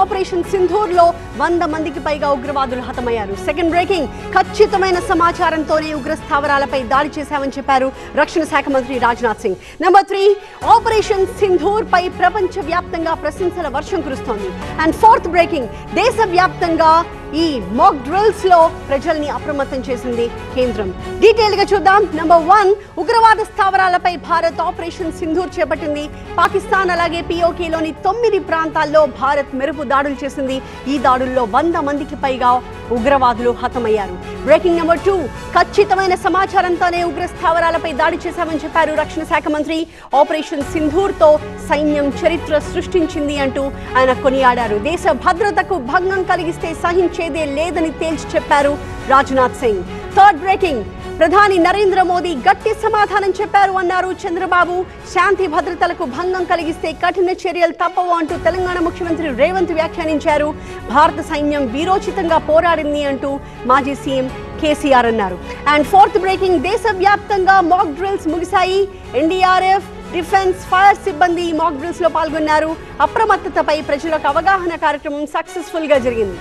Operation Sindoor లో 100 మందికి పైగా ఉగ్రవాదులు హతమయ్యారు. సెకండ్ బ్రేకింగ్, ఖచ్చితమైన సమాచారంతోనే ఉగ్ర స్థావరాలపై దాడి చేశామని చెప్పారు రక్షణ శాఖ మంత్రి రాజ్నాథ్ సింగ్. నెంబర్ 3, ఆపరేషన్ సింధూర్ పై ప్రపంచ వ్యాప్తంగా ప్రశంసల వర్షం కురుస్తోంది. అండ్ ఫోర్త్ బ్రేకింగ్, దేశవ్యాప్తంగా ఈ మాక్ డ్రిల్స్ లో ప్రజల్ని అప్రమత్తం చేసింది కేంద్రం. డీటెయిల్ గా చూద్దాం. నెంబర్ 1, ఉగ్రవాద స్థావరాలపై భారత్ ఆపరేషన్ సింధూర్ చేపట్టింది. పాకిస్తాన్ అలాగే పిఓకేలోని 9 ప్రాంతాల్లో భారత్ మెరుపు దాడులు చేసింది. ఈ దాడుల్లో 100 మందికి పైగా ఉగ్రవాదులు హతమయ్యారు. బ్రేకింగ్ నెంబర్ 2, ఖచ్చితమైన సమాచారంతోనే ఉగ్ర స్థావరాలపై దాడి చేశామని చెప్పారు రక్షణ శాఖ మంత్రి. ఆపరేషన్ సింధూర్ తో సైన్యం చరిత్ర సృష్టించింది అంటూ ఆయన కొనియాడారు. దేశ భద్రతకు భంగం కలిగిస్తే సహించేదే లేదని తేల్చి చెప్పారు రాజ్నాథ్ సింగ్. థర్డ్ బ్రేకింగ్, ప్రధాని నరేంద్ర మోదీ గట్టి సమాధానం చెప్పారు అన్నారు చంద్రబాబు. శాంతి భద్రతలకు భంగం కలిగిస్తే కఠిన చర్యలు తప్పవు అంటూ తెలంగాణ ముఖ్యమంత్రి రేవంత్ వ్యాఖ్యానించారు. భారత సైన్యం వీరోచితంగా పోరాడింది అంటూ మాజీ సీఎం కేసీఆర్ అన్నారు. అండ్ ఫోర్త్ బ్రేకింగ్, దేశవ్యాప్తంగా మాక్ డ్రిల్స్ ముగిశాయి. ఎన్డీఆర్ఎఫ్, డిఫెన్స్, ఫైర్ సిబ్బంది మాక్ డ్రిల్స్ లో పాల్గొన్నారు. అప్రమత్తతపై ప్రజలకు అవగాహన కార్యక్రమం సక్సెస్ఫుల్ గా జరిగింది.